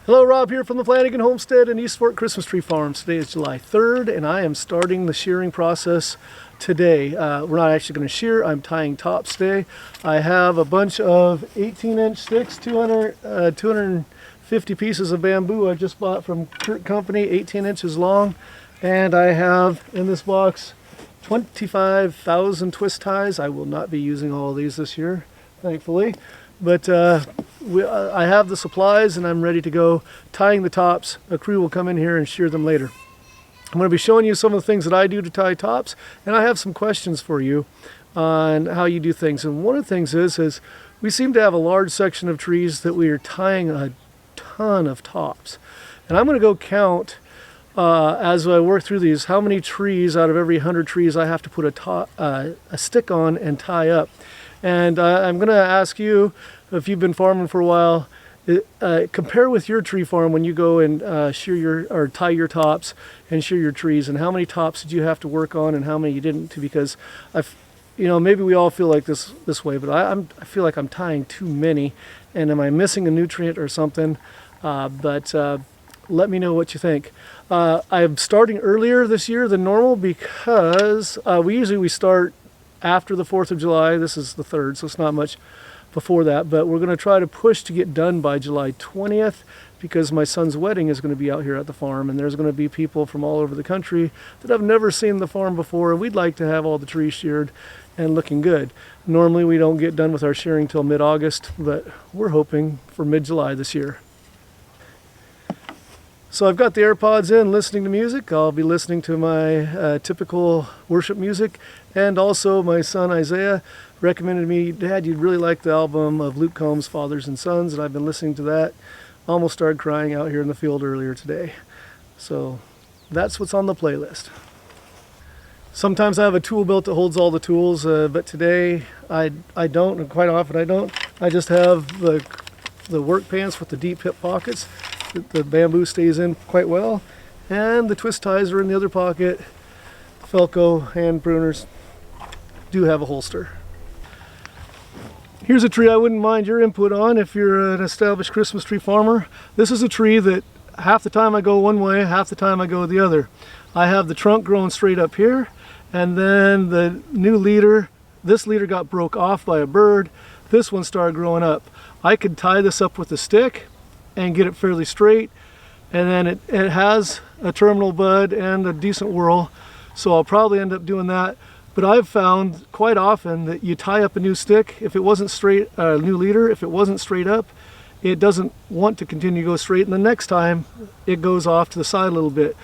Hello, Rob here from the Flanagan Homestead in East Fork Christmas Tree Farms. Today is July 3rd and I am starting the shearing process today. We're not actually going to shear, I'm tying tops today. I have a bunch of 18-inch sticks, 250 pieces of bamboo I just bought from Kurt Company, 18 inches long. And I have in this box 25,000 twist ties. I will not be using all of these this year, thankfully. But I have the supplies and I'm ready to go tying the tops. A crew will come in here and shear them later. I'm going to be showing you some of the things that I do to tie tops, and I have some questions for you on how you do things. And one of the things is we seem to have a large section of trees that we are tying a ton of tops. And I'm going to go count as I work through these how many trees out of every 100 trees I have to put a stick on and tie up. And I'm going to ask you, if you've been farming for a while, compare with your tree farm when you go and tie your tops and shear your trees, and how many tops did you have to work on and how many you didn't, because maybe we all feel like this way, but I feel like I'm tying too many, and am I missing a nutrient or something? But let me know what you think. I'm starting earlier this year than normal because we start after the 4th of July. This is the 3rd, so it's not much before that, but we're going to try to push to get done by July 20th because my son's wedding is going to be out here at the farm, and there's going to be people from all over the country that have never seen the farm before, and we'd like to have all the trees sheared and looking good. Normally we don't get done with our shearing till mid-August, but we're hoping for mid-July this year. So I've got the AirPods in, listening to music. I'll be listening to my typical worship music, and also my son Isaiah recommended me, Dad, you'd really like the album of Luke Combs' Fathers and Sons, and I've been listening to that. Almost started crying out here in the field earlier today. So that's what's on the playlist. Sometimes I have a tool belt that holds all the tools, but today I don't, and quite often I don't. I just have the work pants with the deep hip pockets. The bamboo stays in quite well, and the twist ties are in the other pocket. Felco hand pruners do have a holster. Here's a tree I wouldn't mind your input on if you're an established Christmas tree farmer. This is a tree that half the time I go one way, half the time I go the other. I have the trunk growing straight up here, and then the new leader, this leader got broke off by a bird. This one started growing up. I could tie this up with a stick and get it fairly straight, and then it has a terminal bud and a decent whorl, so I'll probably end up doing that. But I've found quite often that you tie up a new stick, if it wasn't straight, a new leader, if it wasn't straight up, it doesn't want to continue to go straight, and the next time it goes off to the side a little bit.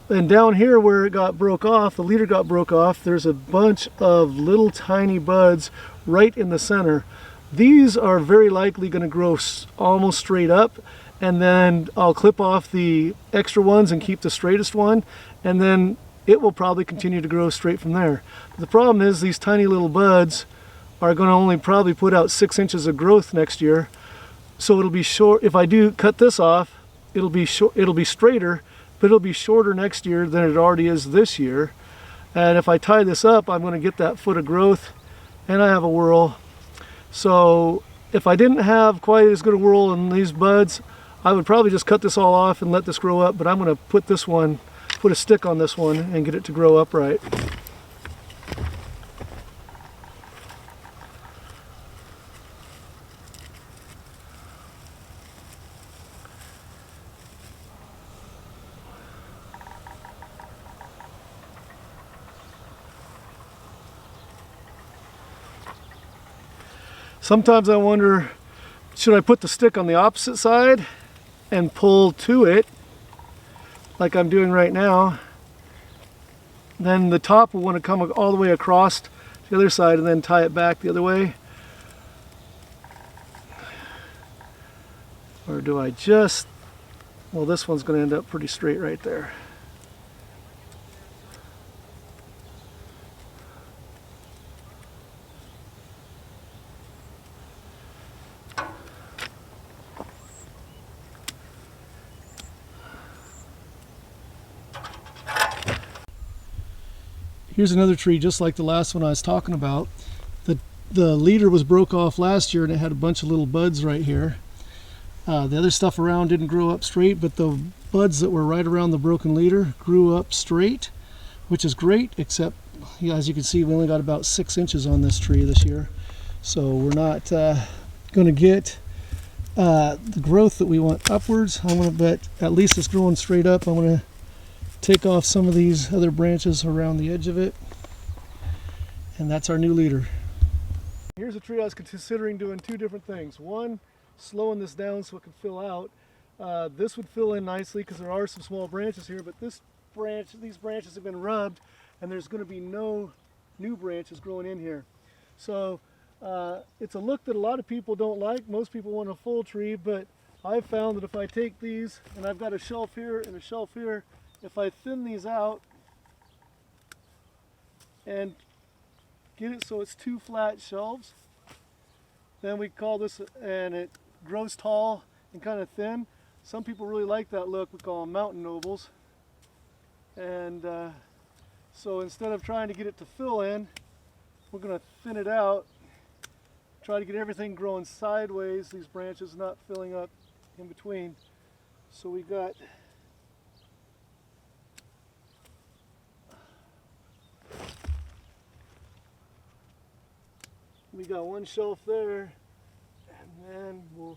And down here where it got broke off, the leader got broke off, there's a bunch of little tiny buds right in the center. These are very likely going to grow almost straight up, and then I'll clip off the extra ones and keep the straightest one, and then it will probably continue to grow straight from there. The problem is these tiny little buds are going to only probably put out 6 inches of growth next year, so it'll be short. If I do cut this off, it'll be straighter, but it'll be shorter next year than it already is this year. And if I tie this up, I'm going to get that foot of growth, and I have a whorl. So if I didn't have quite as good a whorl in these buds, I would probably just cut this all off and let this grow up, but I'm going to put a stick on this one and get it to grow upright. Sometimes I wonder, should I put the stick on the opposite side and pull to it like I'm doing right now? Then the top will want to come all the way across to the other side and then tie it back the other way. Or do I just, well, this one's going to end up pretty straight right there. Here's another tree just like the last one I was talking about. The leader was broke off last year and it had a bunch of little buds right here. The other stuff around didn't grow up straight, but the buds that were right around the broken leader grew up straight, which is great, except as you can see, we only got about 6 inches on this tree this year. So we're not going to get the growth that we want upwards. I want to bet at least it's growing straight up. I'm going to take off some of these other branches around the edge of it. And that's our new leader. Here's a tree I was considering doing 2 different things. One, slowing this down so it can fill out. This would fill in nicely because there are some small branches here, but these branches have been rubbed and there's going to be no new branches growing in here. So it's a look that a lot of people don't like. Most people want a full tree, but I've found that if I take these, and I've got a shelf here and a shelf here, if I thin these out and get it so it's 2 flat shelves, then we call this, and it grows tall and kind of thin. Some people really like that look. We call them mountain nobles. And so instead of trying to get it to fill in, we're going to thin it out, try to get everything growing sideways, these branches not filling up in between. So we got one shelf there, and then we'll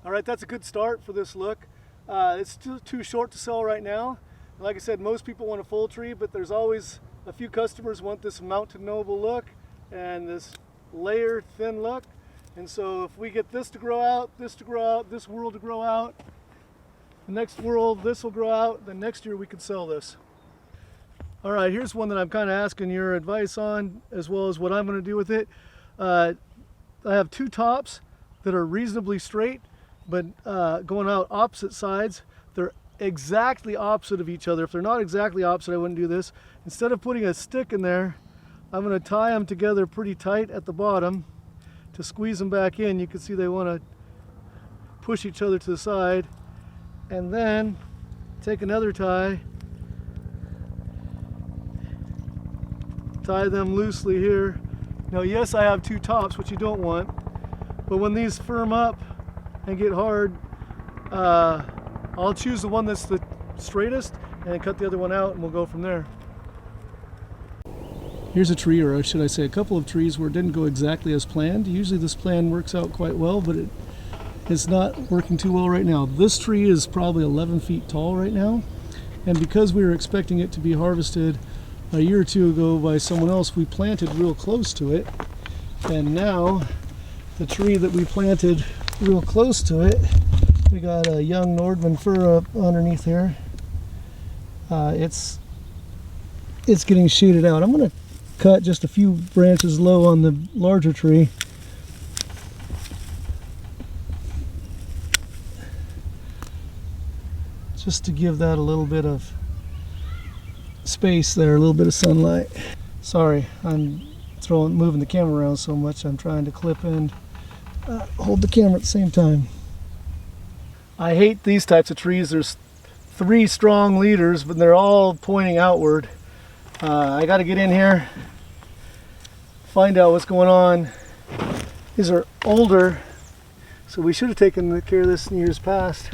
all right, that's a good start for this look. It's still too short to sell right now. Like I said, most people want a full tree, but there's always a few customers want this mountain noble look and this layer thin look. And so if we get this to grow out, this to grow out, this whorl to grow out, the next whorl, this will grow out, then next year we can sell this. All right, here's one that I'm kind of asking your advice on, as well as what I'm going to do with it. I have 2 tops that are reasonably straight, but going out opposite sides. They're exactly opposite of each other. If they're not exactly opposite, I wouldn't do this. Instead of putting a stick in there, I'm going to tie them together pretty tight at the bottom to squeeze them back in. You can see they want to push each other to the side, and then take another tie them loosely here. Now yes, I have 2 tops, which you don't want, but when these firm up and get hard, I'll choose the one that's the straightest and cut the other one out, and we'll go from there. Here's a tree, or should I say a couple of trees, where it didn't go exactly as planned. Usually this plan works out quite well, but it's not working too well right now. This tree is probably 11 feet tall right now, and because we were expecting it to be harvested a year or 2 ago by someone else, we planted real close to it, and now the tree that we planted real close to it, we got a young Nordman fir up underneath here. It's getting shaded out. I'm going to cut just a few branches low on the larger tree. Just to give that a little bit of space there, a little bit of sunlight. Sorry, I'm moving the camera around so much. I'm trying to clip and hold the camera at the same time. I hate these types of trees. There's 3 strong leaders, but they're all pointing outward. I got to get in here, find out what's going on. These are older, so we should have taken care of this in years past.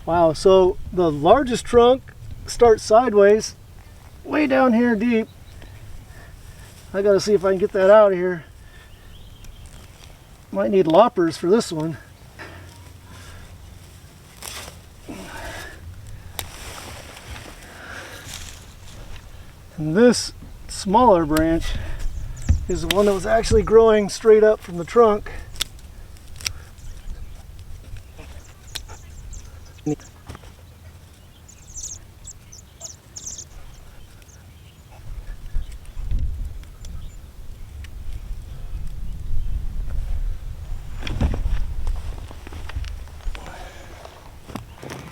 Wow, so the largest trunk starts sideways, way down here deep. I got to see if I can get that out of here. Might need loppers for this one. And this smaller branch is the one that was actually growing straight up from the trunk.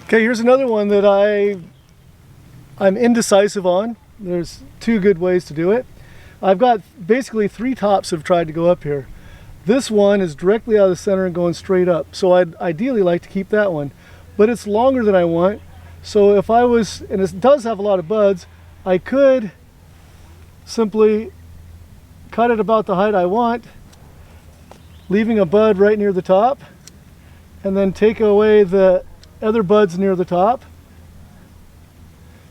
Okay, here's another one that I'm indecisive on. There's 2 good ways to do it. I've got basically 3 tops that have tried to go up here. This one is directly out of the center and going straight up, so I'd ideally like to keep that one, but it's longer than I want, So if I was, and it does have a lot of buds, I could simply cut it about the height I want, leaving a bud right near the top, and then take away the other buds near the top.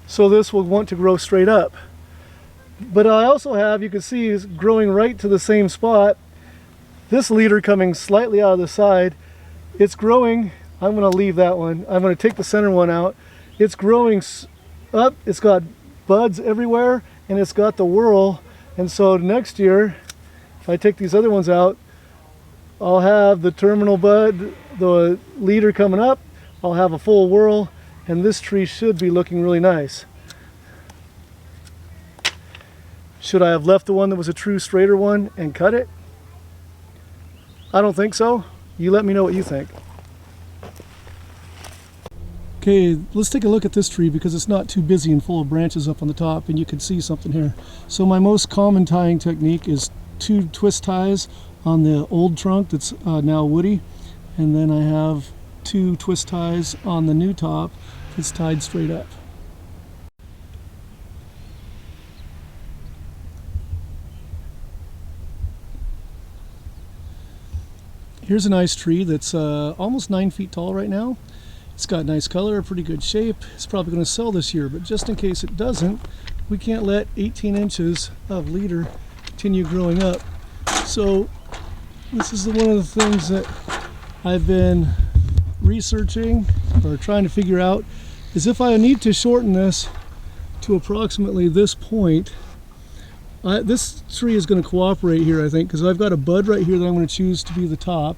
So this will want to grow straight up. But I also have, you can see, is growing right to the same spot. This leader coming slightly out of the side. It's growing, I'm going to leave that one. I'm going to take the center one out. It's growing up, it's got buds everywhere, and it's got the whorl. And so next year, if I take these other ones out, I'll have the terminal bud, the leader coming up, I'll have a full whorl, and this tree should be looking really nice. Should I have left the one that was a true straighter one and cut it? I don't think so. You let me know what you think. Okay, let's take a look at this tree because it's not too busy and full of branches up on the top, and you can see something here. So my most common tying technique is 2 twist ties on the old trunk that's now woody, and then I have 2 twist ties on the new top that's tied straight up. Here's a nice tree that's almost 9 feet tall right now. It's got nice color, pretty good shape. It's probably going to sell this year, but just in case it doesn't, we can't let 18 inches of leader continue growing up. So this is one of the things that I've been researching or trying to figure out, is if I need to shorten this to approximately this point, this tree is going to cooperate here, I think, because I've got a bud right here that I'm going to choose to be the top,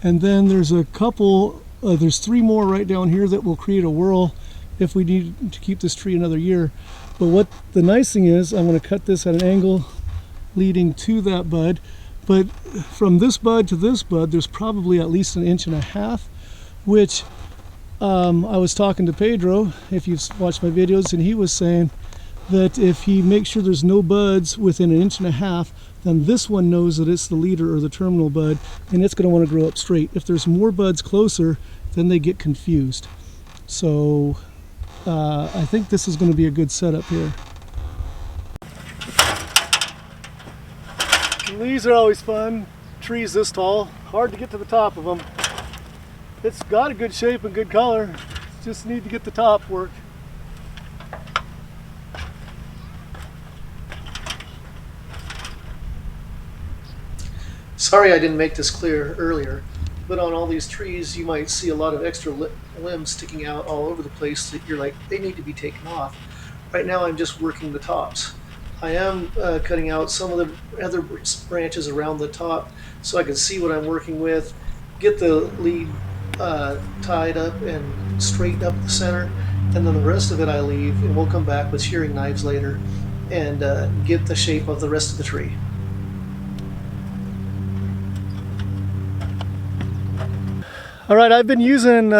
and then there's a couple, there's 3 more right down here that will create a whorl if we need to keep this tree another year. But what the nice thing is, I'm going to cut this at an angle leading to that bud, but from this bud to this bud there's probably at least 1.5 inches, which I was talking to Pedro, if you've watched my videos, and he was saying that if he makes sure there's no buds within 1.5 inches, then this one knows that it's the leader or the terminal bud, and it's going to want to grow up straight. If there's more buds closer, then they get confused. So I think this is going to be a good setup here. These are always fun. Trees this tall, hard to get to the top of them. It's got a good shape and good color, just need to get the top worked. Sorry I didn't make this clear earlier, but on all these trees you might see a lot of extra limbs sticking out all over the place that you're like, they need to be taken off. Right now I'm just working the tops. I am cutting out some of the other branches around the top so I can see what I'm working with, get the lead tied up and straighten up the center, and then the rest of it I leave, and we'll come back with shearing knives later and get the shape of the rest of the tree. Alright, I've been using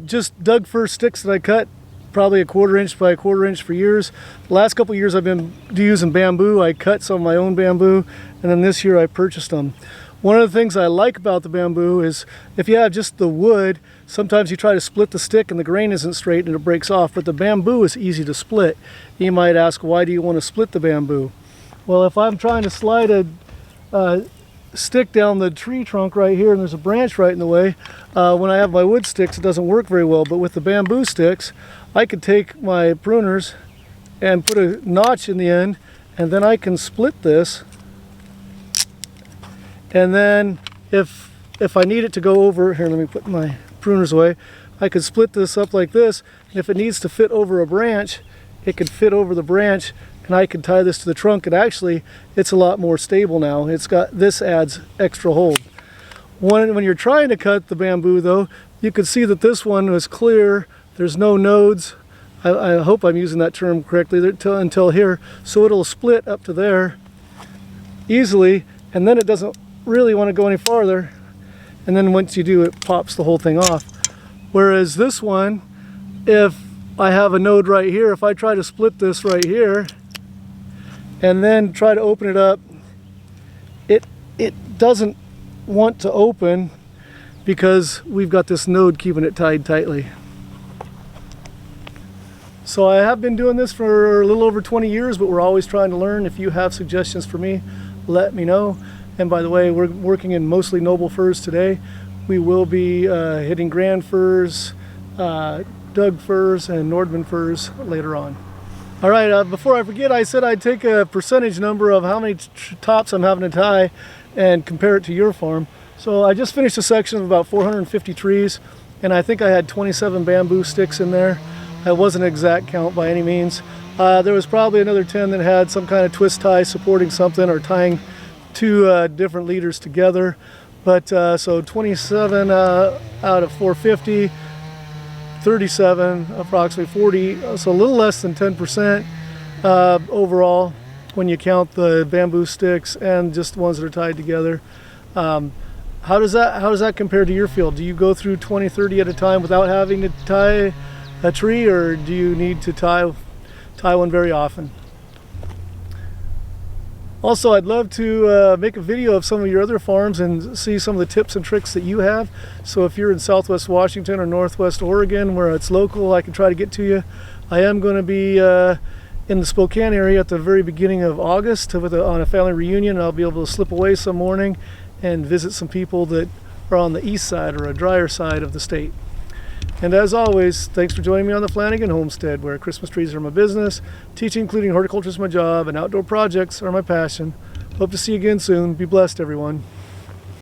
just dug fir sticks that I cut probably 1/4 inch by 1/4 inch for years. The last couple of years I've been using bamboo. I cut some of my own bamboo, and then this year I purchased them. One of the things I like about the bamboo is if you have just the wood, sometimes you try to split the stick and the grain isn't straight and it breaks off, but the bamboo is easy to split. You might ask, why do you want to split the bamboo? Well, if I'm trying to slide a stick down the tree trunk right here and there's a branch right in the way, when I have my wood sticks it doesn't work very well, but with the bamboo sticks I could take my pruners and put a notch in the end, and then I can split this, and then if I need it to go over here, let me put my pruners away, I could split this up like this, and if it needs to fit over a branch it could fit over the branch, and I can tie this to the trunk, and actually it's a lot more stable now. It's got, this adds extra hold. When you're trying to cut the bamboo though, you can see that this one was clear, there's no nodes. I hope I'm using that term correctly, until here, so it'll split up to there easily, and then it doesn't really want to go any farther, and then once you do it pops the whole thing off. Whereas this one, if I have a node right here, if I try to split this right here and then try to open it up, it doesn't want to open because we've got this node keeping it tied tightly. So I have been doing this for a little over 20 years, but we're always trying to learn. If you have suggestions for me, let me know. And by the way, we're working in mostly noble firs today. We will be hitting grand firs, Doug firs, and Nordman firs later on. All right, before I forget, I said I'd take a percentage number of how many tops I'm having to tie and compare it to your farm. So I just finished a section of about 450 trees, and I think I had 27 bamboo sticks in there. That wasn't an exact count by any means. There was probably another 10 that had some kind of twist tie supporting something or tying two different leaders together. But so 27 out of 450, 37, approximately 40, so a little less than 10% overall when you count the bamboo sticks and just the ones that are tied together. How does that compare to your field? Do you go through 20, 30 at a time without having to tie a tree, or do you need to tie one very often? Also, I'd love to make a video of some of your other farms and see some of the tips and tricks that you have. So if you're in Southwest Washington or Northwest Oregon where it's local, I can try to get to you. I am going to be in the Spokane area at the very beginning of August on a family reunion. I'll be able to slip away some morning and visit some people that are on the east side or a drier side of the state. And as always, thanks for joining me on the Flanagan Homestead, where Christmas trees are my business, teaching, including horticulture, is my job, and outdoor projects are my passion. Hope to see you again soon. Be blessed, everyone.